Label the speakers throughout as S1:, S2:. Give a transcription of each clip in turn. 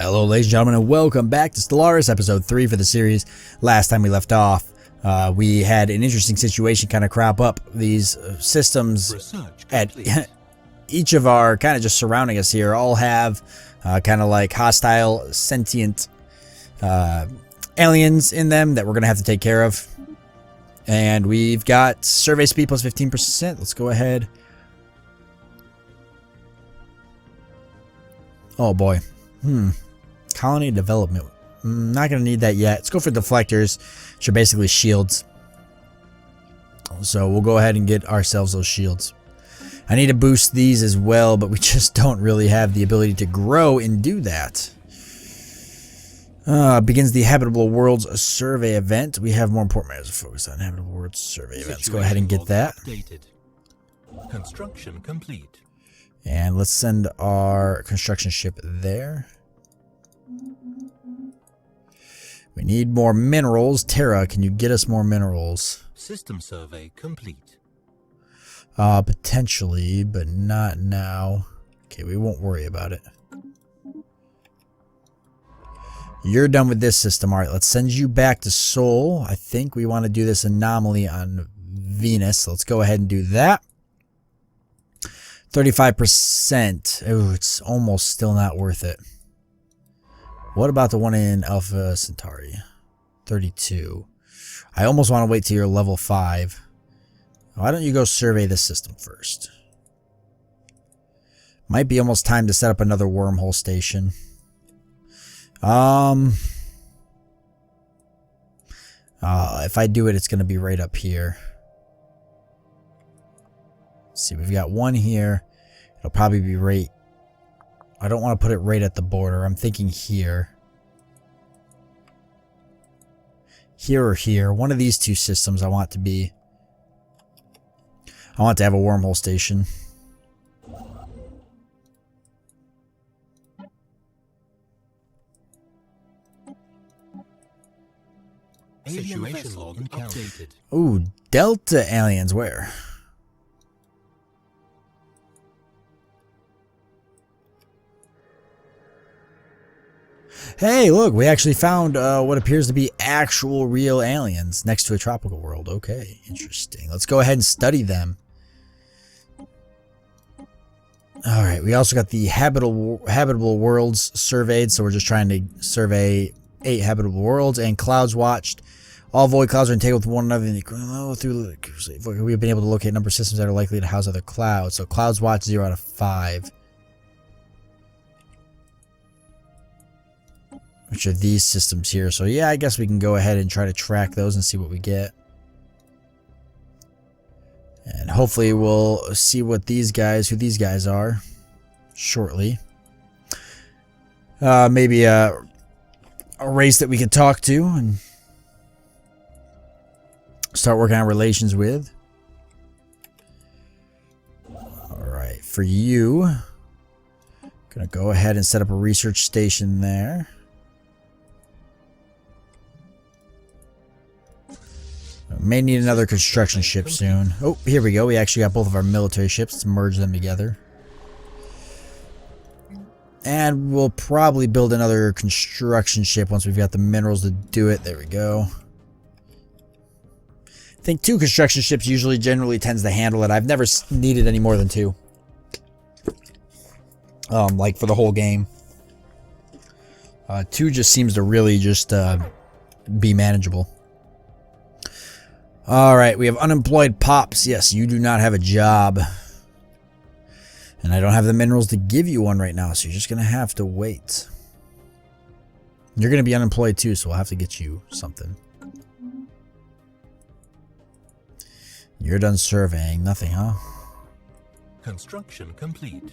S1: Hello ladies and gentlemen, and welcome back to Stellaris episode 3 for the series. Last time we left off, we had an interesting situation kind of crop up. These systems at each of our kind of just surrounding us here all have kind of like hostile sentient aliens in them that we're going to have to take care of. And we've got survey speed plus 15%. Let's go ahead. Oh boy. Colony development. Not going to need that yet. Let's go for deflectors, which are basically shields. So we'll go ahead and get ourselves those shields. I need to boost these as well, but we just don't really have the ability to grow and do that. Begins the Habitable Worlds Survey event. We have more important matters to focus on. Habitable Worlds Survey event. Let's go ahead and get that.
S2: Construction complete.
S1: And let's send our construction ship there. We need more minerals. Terra, can you get us more minerals?
S2: System survey complete.
S1: Potentially, but not now. Okay, we won't worry about it. You're done with this system. Alright, let's send you back to Sol. I think we want to do this anomaly on Venus. So let's go ahead and do that. 35%. Oh, it's almost still not worth it. What about the one in Alpha Centauri? 32. I almost want to wait till you're level 5. Why don't you go survey this system first? Might be almost time to set up another wormhole station. If I do it, it's going to be right up here. Let's see, we've got one here. It'll probably be right... I don't want to put it right at the border. I'm thinking here. Here or here. One of these two systems I want to be... I want to have a wormhole station.
S2: Situation log updated.
S1: Ooh, Delta aliens. Where? Hey, look, we actually found what appears to be actual real aliens next to a tropical world. Okay, interesting. Let's go ahead and study them. Alright, we also got the habitable worlds surveyed, so we're just trying to survey 8 habitable worlds, and clouds watched. All void clouds are entangled with one another. We've been able to locate a number of systems that are likely to house other clouds. So clouds watched 0 out of 5. Which are these systems here. So yeah, I guess we can go ahead and try to track those and see what we get. And hopefully we'll see what these guys, who these guys are, shortly. Maybe a race that we could talk to and start working on relations with. Alright, for you, gonna go ahead and set up a research station there. May need another construction ship soon. Oh, here we go. We actually got both of our military ships. Let's merge them together. And we'll probably build another construction ship once we've got the minerals to do it. There we go. I think 2 construction ships generally tends to handle it. I've never needed any more than 2. Like for the whole game. 2 just seems to really just be manageable. Alright, we have unemployed pops. Yes, you do not have a job. And I don't have the minerals to give you one right now, so you're just going to have to wait. You're going to be unemployed too, so we'll have to get you something. You're done surveying. Nothing, huh?
S2: Construction complete.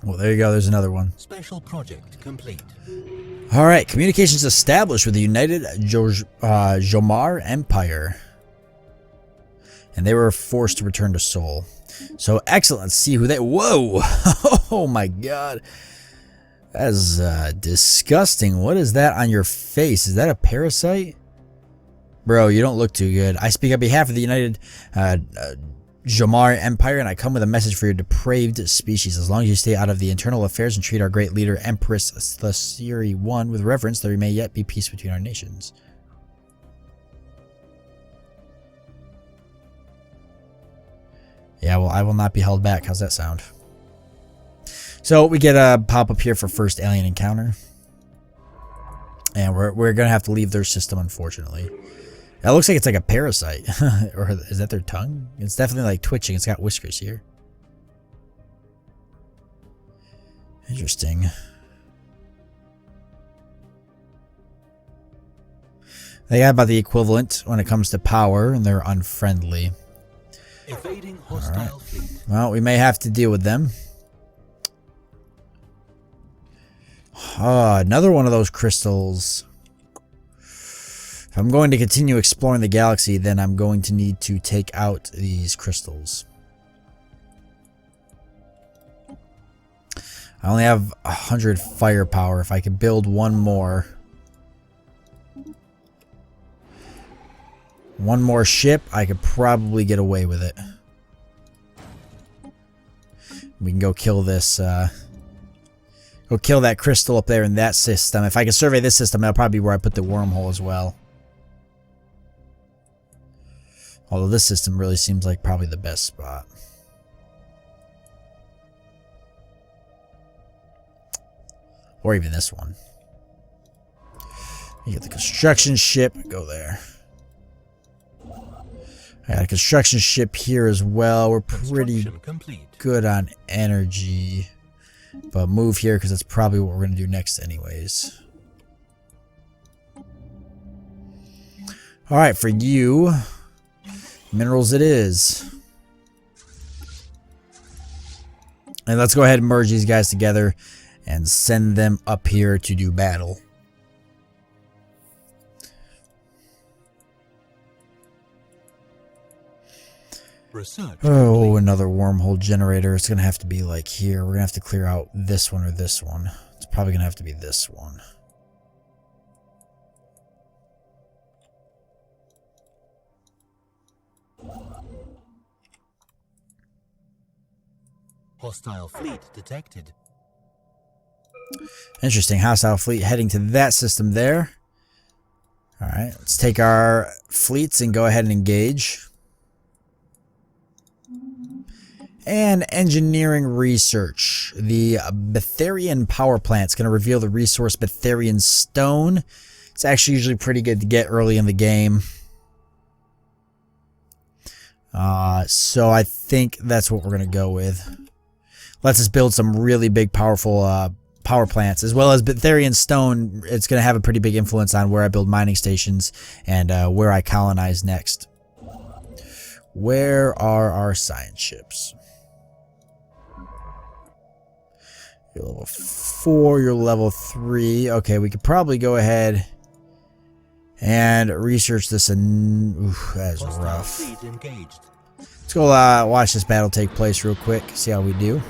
S1: Well, there you go. There's another one.
S2: Special project complete.
S1: Alright, communications established with the United Jomar Empire. And they were forced to return to Sol. So excellent. Let's see who they... Whoa! Oh my god. That is disgusting. What is that on your face? Is that a parasite? Bro, you don't look too good. I speak on behalf of the United Jomar Empire, and I come with a message for your depraved species. As long as you stay out of the internal affairs and treat our great leader, Empress Thesiri I, with reverence, there may yet be peace between our nations. Yeah, well, I will not be held back. How's that sound? So we get a pop-up here for first alien encounter. And we're going to have to leave their system, unfortunately. That looks like it's like a parasite. Or is that their tongue? It's definitely like twitching. It's got whiskers here. Interesting. They got about the equivalent when it comes to power, and they're unfriendly.
S2: Evading hostile fleet.
S1: Well, we may have to deal with them. Another one of those crystals. If I'm going to continue exploring the galaxy, then I'm going to need to take out these crystals. I only have 100 firepower. If I could build one more ship, I could probably get away with it. We can go kill this, go kill that crystal up there in that system. If I can survey this system, that'll probably be where I put the wormhole as well. Although this system really seems like probably the best spot. Or even this one. You get the construction ship, go there. I got a construction ship here as well. We're pretty good on energy. But move here because that's probably what we're going to do next anyways. Alright, for you, minerals it is. And let's go ahead and merge these guys together and send them up here to do battle. Oh, another wormhole generator. It's going to have to be like here. We're going to have to clear out this one or this one. It's probably going to have to be this one.
S2: Hostile fleet detected.
S1: Interesting. Hostile fleet heading to that system there. Alright, let's take our fleets and go ahead and engage. And engineering research. The Betharian power plant is going to reveal the resource Betharian stone. It's actually usually pretty good to get early in the game. So I think that's what we're going to go with. Lets us build some really big, powerful power plants. As well as Betharian stone, it's going to have a pretty big influence on where I build mining stations and where I colonize next. Where are our science ships? You're level 4, you're level 3. Okay, we could probably go ahead and research this. Oof, that is rough. Let's go watch this battle take place real quick. See how we do.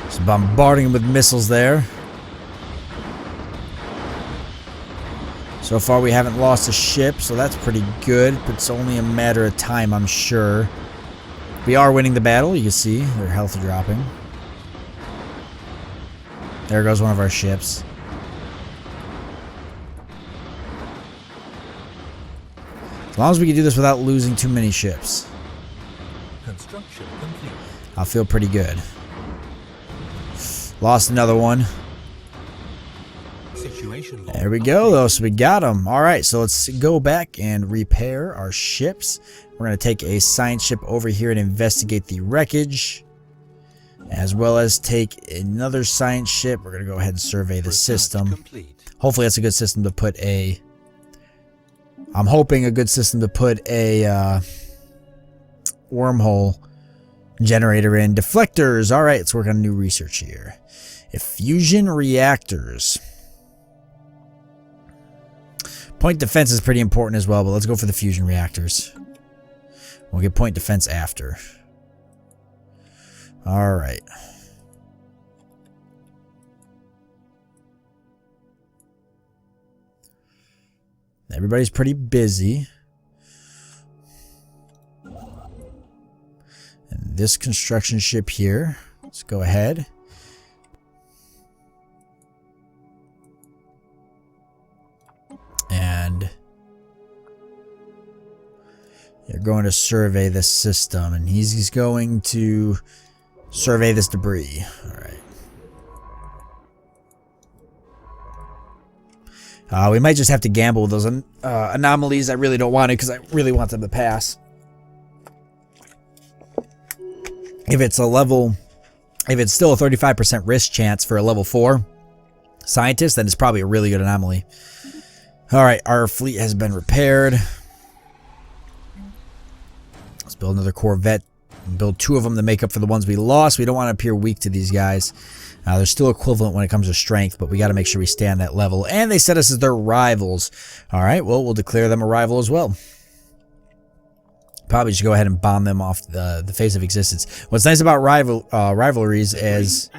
S1: Just bombarding them with missiles there. So far we haven't lost a ship, so that's pretty good. But it's only a matter of time, I'm sure. We are winning the battle. You can see their health dropping. There goes one of our ships. As long as we can do this without losing too many ships,
S2: Construction complete.
S1: I'll feel pretty good. Lost another one.
S2: Situation log
S1: There we go, though. So we got them. All right, so let's go back and repair our ships. We're going to take a science ship over here and investigate the wreckage, as well as take another science ship. We're going to go ahead and survey the system.
S2: complete.
S1: Hopefully that's a good system to put a... I'm hoping a good system to put a wormhole generator in. Deflectors. All right, let's work on new research here. Fusion reactors. Point defense is pretty important as well, but let's go for the fusion reactors. We'll get point defense after. All right. Everybody's pretty busy. this construction ship here. Let's go ahead. And you're going to survey this system, and he's going to survey this debris. All right. We might just have to gamble with those anomalies. I really don't want to because I really want them to pass. If it's still a 35% risk chance for a level 4 scientist, then it's probably a really good anomaly. All right, our fleet has been repaired. Let's build another Corvette. Build 2 of them to make up for the ones we lost. We don't want to appear weak to these guys. They're still equivalent when it comes to strength, but we got to make sure we stay on that level. And they set us as their rivals. All right, well, we'll declare them a rival as well. Probably just go ahead and bomb them off the face of existence. What's nice about rivalries is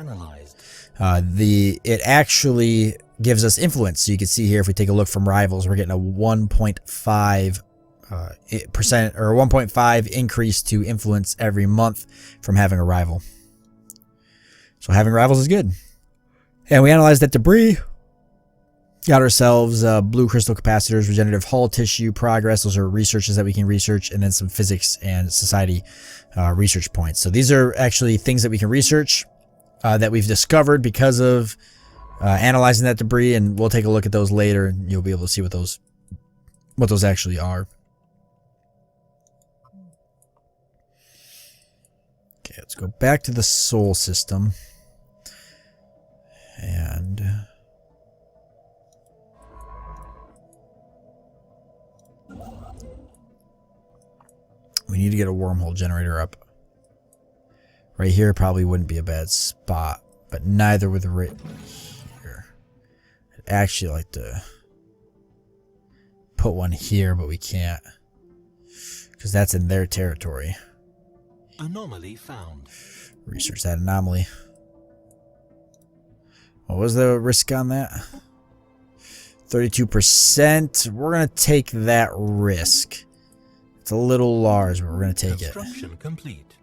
S1: it actually gives us influence. So you can see here, if we take a look from rivals, we're getting a 1.5% or 1.5 increase to influence every month from having a rival. So having rivals is good. And we analyzed that debris. Got ourselves blue crystal capacitors, regenerative hull tissue, progress. Those are researches that we can research, and then some physics and society research points. So these are actually things that we can research that we've discovered because of analyzing that debris, and we'll take a look at those later, and you'll be able to see what those actually are. Okay, let's go back to the Sol system. And we need to get a wormhole generator up. Right here probably wouldn't be a bad spot, but neither would the right here. I'd actually like to put one here, but we can't because that's in their territory.
S2: Anomaly found.
S1: Research that anomaly. What was the risk on that? 32%. We're going to take that risk. It's a little large, but we're going to take it.
S2: Construction complete.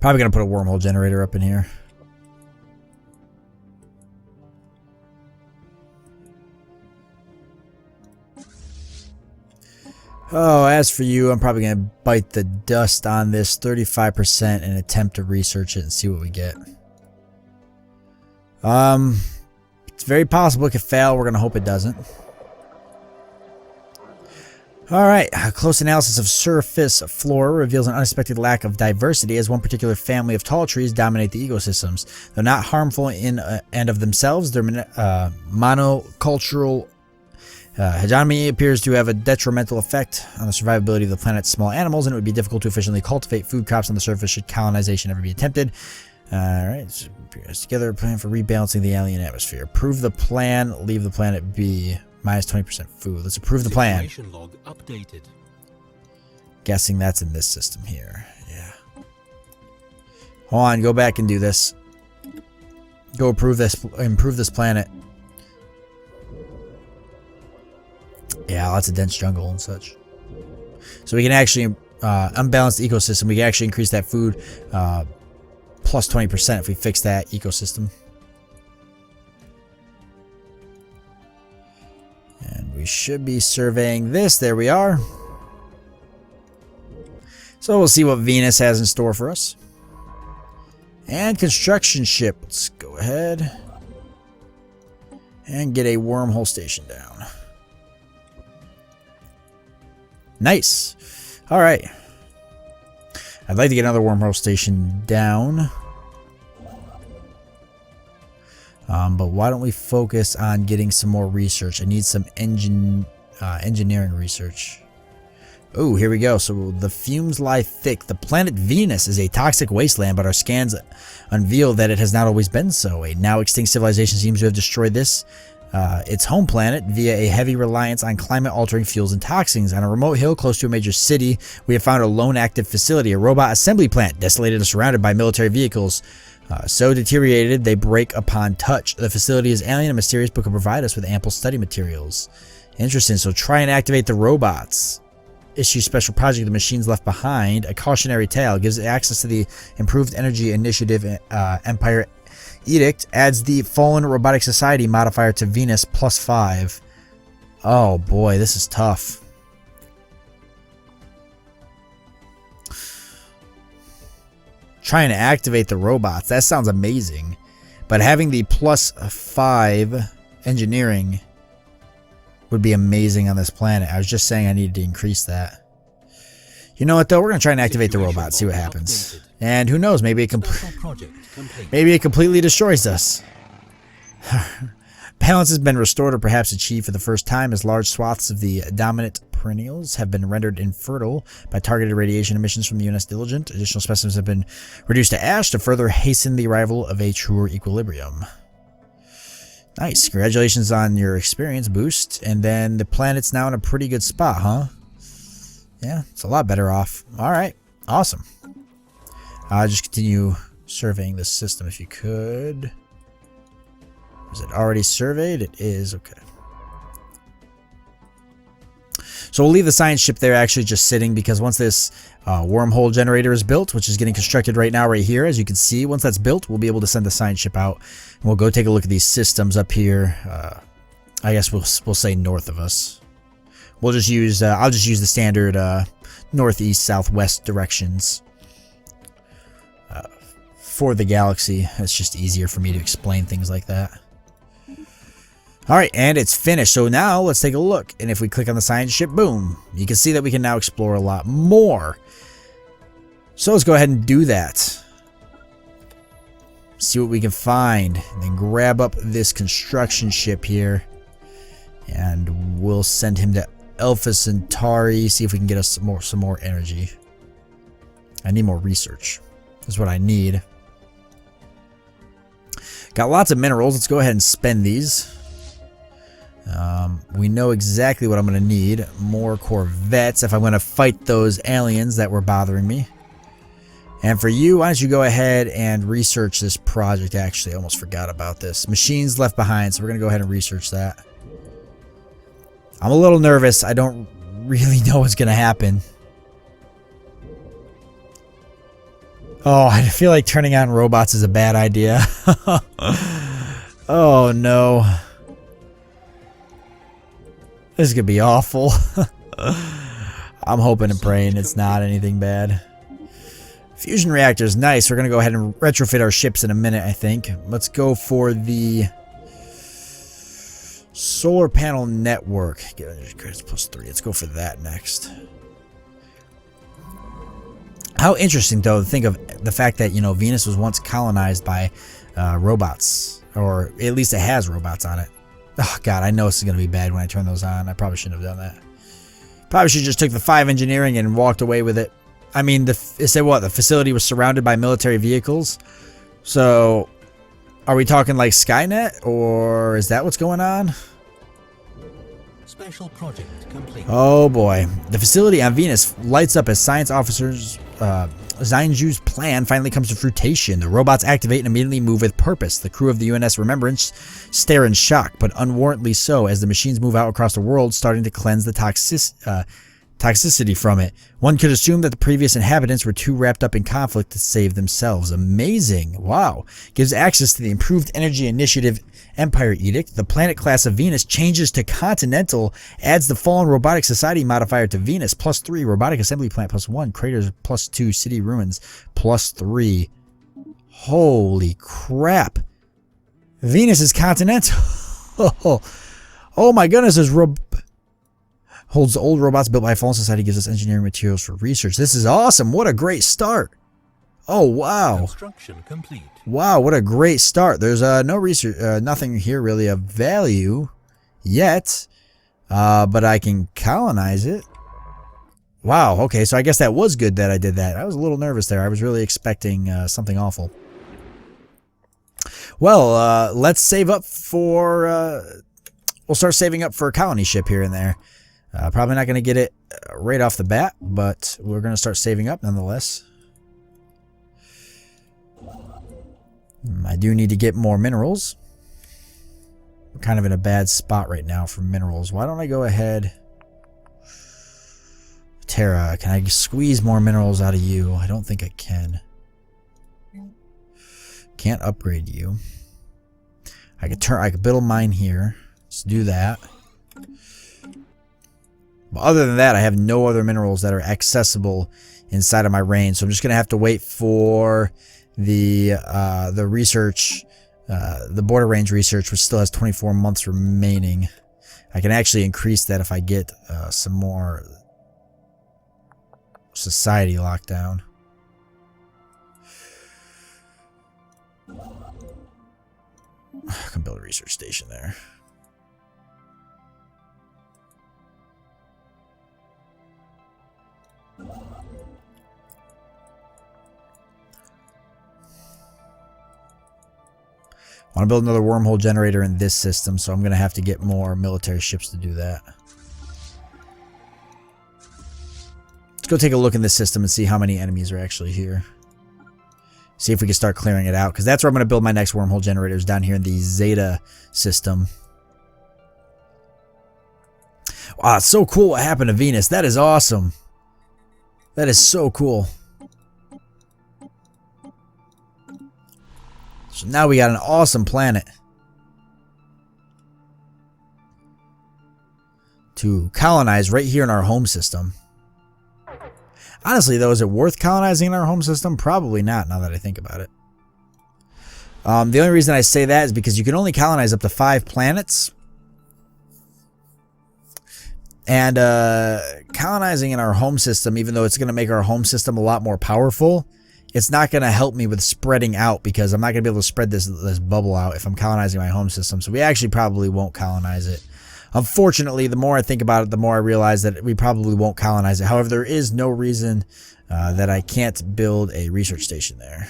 S1: Probably going to put a wormhole generator up in here. Oh, as for you, I'm probably going to bite the dust on this 35% and attempt to research it and see what we get. It's very possible it could fail. We're going to hope it doesn't. Alright, a close analysis of surface flora reveals an unexpected lack of diversity as one particular family of tall trees dominate the ecosystems. Though not harmful in and of themselves, their monocultural hegemony appears to have a detrimental effect on the survivability of the planet's small animals, and it would be difficult to efficiently cultivate food crops on the surface should colonization ever be attempted. Alright, so together a plan for rebalancing the alien atmosphere. Approve the plan, leave the planet be. Minus 20% food. Let's approve the plan.
S2: Situation log updated.
S1: Guessing that's in this system here. Yeah. Hold on, go back and do this. Go improve this planet. Yeah, lots of dense jungle and such. So we can actually unbalance the ecosystem. We can actually increase that food plus 20% if we fix that ecosystem. And we should be surveying this. There we are. So we'll see what Venus has in store for us. And construction ship. Let's go ahead and get a wormhole station down. Nice. All right. I'd like to get another wormhole station down. But why don't we focus on getting some more research? I need some engineering research. Oh, here we go. So the fumes lie thick. The planet Venus is a toxic wasteland, but our scans unveil that it has not always been so. A now extinct civilization seems to have destroyed its home planet via a heavy reliance on climate-altering fuels and toxins. On a remote hill close to a major city, we have found a lone active facility, a robot assembly plant, desolated and surrounded by military vehicles. So deteriorated, they break upon touch. The facility is alien and mysterious, but can provide us with ample study materials. Interesting. So try and activate the robots. Issue special project, the machines left behind. A cautionary tale gives access to the improved energy initiative Empire Edict. Adds the fallen robotic society modifier to Venus +5. Oh boy, this is tough. Trying to activate the robots. That sounds amazing. But having the +5 engineering would be amazing on this planet. I was just saying I needed to increase that. You know what though? We're going to try and activate the robots, see what happens. And who knows, maybe it completely destroys us. Balance has been restored or perhaps achieved for the first time as large swaths of the dominant perennials have been rendered infertile by targeted radiation emissions from the UNS Diligent. Additional specimens have been reduced to ash to further hasten the arrival of a truer equilibrium. Nice. Congratulations on your experience boost. And then the planet's now in a pretty good spot, huh? Yeah, it's a lot better off. Alright. Awesome. Just continue surveying the system if you could. Is it already surveyed? It is. Okay. So we'll leave the science ship there actually just sitting because once this wormhole generator is built, which is getting constructed right now right here, as you can see, once that's built, we'll be able to send the science ship out. And we'll go take a look at these systems up here. I guess we'll say north of us. We'll just use, I'll just use the standard northeast, southwest directions for the galaxy. It's just easier for me to explain things like that. Alright, and it's finished. So now let's take a look. And if we click on the science ship, boom, you can see that we can now explore a lot more. So let's go ahead and do that. See what we can find. And then grab up this construction ship here. And we'll send him to Alpha Centauri. See if we can get us some more energy. I need more research. That's what I need. Got lots of minerals. Let's go ahead and spend these. We know exactly what I'm going to need. More Corvettes if I'm going to fight those aliens that were bothering me. And for you, why don't you go ahead and research this project. Actually, I almost forgot about this. Machines left behind, so we're going to go ahead and research that. I'm a little nervous. I don't really know what's going to happen. Oh, I feel like turning on robots is a bad idea. Oh, no. This is going to be awful. I'm hoping and praying it's not anything bad. Fusion reactors, nice. We're going to go ahead and retrofit our ships in a minute, I think. Let's go for the solar panel network. +3. Let's go for that next. How interesting, though, to think of the fact that, you know, Venus was once colonized by robots. Or at least it has robots on it. Oh, God, I know this is going to be bad when I turn those on. I probably shouldn't have done that. Probably should have just took the 5 engineering and walked away with it. I mean, it said what? The facility was surrounded by military vehicles. So, are we talking like Skynet? Or is that what's going on?
S2: Special project complete.
S1: Oh, boy. The facility on Venus lights up as science officers... Zhangju's plan finally comes to fruition. The robots activate and immediately move with purpose. The crew of the UNS Remembrance stare in shock, but unwarrantedly so, as the machines move out across the world, starting to cleanse the toxicity from it. One could assume that the previous inhabitants were too wrapped up in conflict to save themselves. Amazing. Wow. Gives access to the improved energy initiative Empire Edict. The planet class of Venus changes to continental, adds the fallen robotic society modifier to Venus, +3, robotic assembly plant +1, craters +2, city ruins +3. Holy crap. Venus is continental. Oh my goodness, there's holds old robots built by a fallen society, gives us engineering materials for research. This is awesome. What a great start. Oh, wow.
S2: Construction complete.
S1: Wow, what a great start. There's no research, nothing here really of value yet, but I can colonize it. Wow, okay, so I guess that was good that I did that. I was a little nervous there. I was really expecting something awful. Well, let's save up for... we'll start saving up for a colony ship here and there. Probably not going to get it right off the bat, but we're going to start saving up nonetheless. I do need to get more minerals. We're kind of in a bad spot right now for minerals. Why don't I go ahead... Terra, can I squeeze more minerals out of you? I don't think I can. Can't upgrade you. I could build a mine here. Let's do that. But other than that, I have no other minerals that are accessible inside of my range. So I'm just gonna have to wait for the research, the border range research, which still has 24 months remaining. I can actually increase that if I get some more society lockdown. I can build a research station there. I want to build another wormhole generator in this system, so I'm going to have to get more military ships to do that. Let's go take a look in this system and see how many enemies are actually here. See if we can start clearing it out, because that's where I'm going to build my next wormhole generators, down here in the Zeta system. Wow, it's so cool what happened to Venus. That is awesome. That is so cool. So now we got an awesome planet to colonize right here in our home system. Honestly, though, is it worth colonizing in our home system? Probably not, now that I think about it. The only reason I say that is because you can only colonize up to 5 planets. And colonizing in our home system, even though it's going to make our home system a lot more powerful, it's not going to help me with spreading out, because I'm not going to be able to spread this bubble out if I'm colonizing my home system. So we actually probably won't colonize it. Unfortunately, the more I think about it, the more I realize that we probably won't colonize it. However, there is no reason that I can't build a research station there.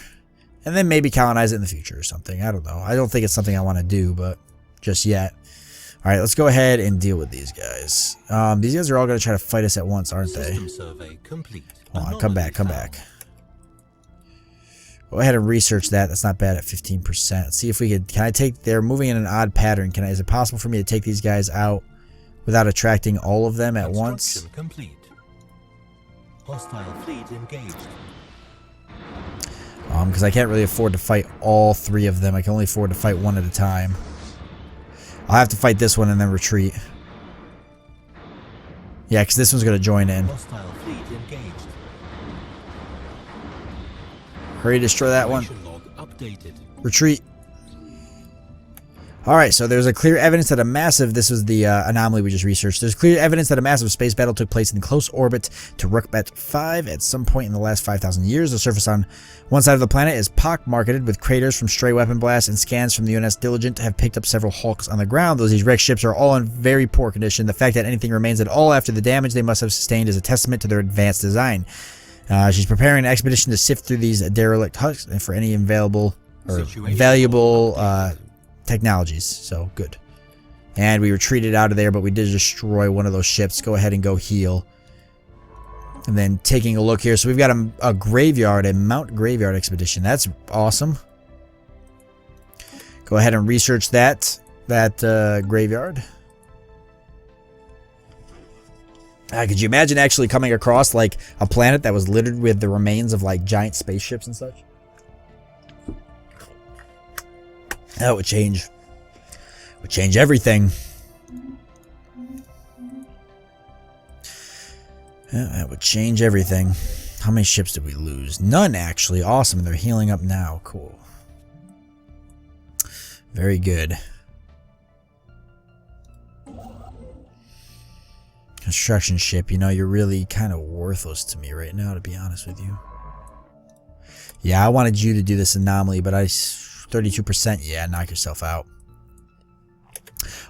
S1: And then maybe colonize it in the future or something. I don't know. I don't think it's something I want to do, but just yet. Alright, let's go ahead and deal with these guys. These guys are all going to try to fight us at once, aren't they?
S2: System survey complete.
S1: Hold on, come back, come back. Go ahead and research that. That's not bad at 15%. Let's see if we could... Can I take... They're moving in an odd pattern. Is it possible for me to take these guys out without attracting all of them at once?
S2: Complete. Hostile fleet engaged.
S1: Because I can't really afford to fight all 3 of them. I can only afford to fight one at a time. I'll have to fight this one and then retreat. Yeah, because this one's going to join in.
S2: Hostile fleet engaged.
S1: Hurry, destroy that one.
S2: Log updated.
S1: Retreat. Alright, so there's a clear evidence that a massive... This was the anomaly we just researched. There's clear evidence that a massive space battle took place in close orbit to Rukbat 5 at some point in the last 5,000 years. The surface on one side of the planet is pock-marketed with craters from stray weapon blasts, and scans from the UNS Diligent have picked up several hulks on the ground. Those these wrecked ships are all in very poor condition. The fact that anything remains at all after the damage they must have sustained is a testament to their advanced design. She's preparing an expedition to sift through these derelict hulks and for any valuable technologies. So good. And we retreated out of there, but we did destroy one of those ships. Go ahead and go heal. And then taking a look here, so we've got a graveyard, a Mount Graveyard expedition. That's awesome. Go ahead and research that graveyard. Could you imagine actually coming across like a planet that was littered with the remains of like giant spaceships and such? That would change. Would change everything. Yeah, that would change everything. How many ships did we lose? None, actually. Awesome. They're healing up now. Cool. Very good. Construction ship, you know, you're really kind of worthless to me right now, to be honest with you. Yeah, I wanted you to do this anomaly, but 32%, yeah, knock yourself out.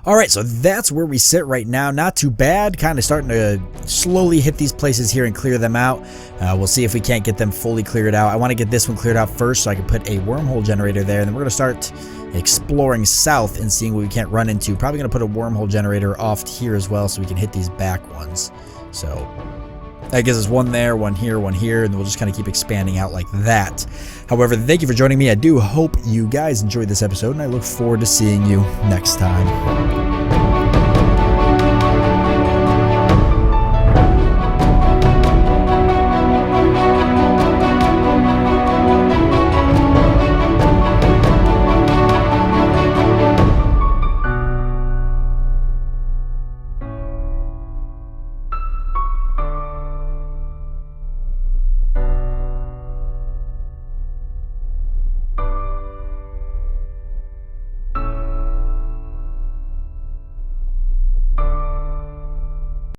S1: Alright, so that's where we sit right now. Not too bad. Kind of starting to slowly hit these places here and clear them out. We'll see if we can't get them fully cleared out. I want to get this one cleared out first so I can put a wormhole generator there. And then we're going to start exploring south and seeing what we can't run into. Probably going to put a wormhole generator off here as well so we can hit these back ones. So that gives us one there, one here, and we'll just kind of keep expanding out like that. However, thank you for joining me. I do hope you guys enjoyed this episode, and I look forward to seeing you next time.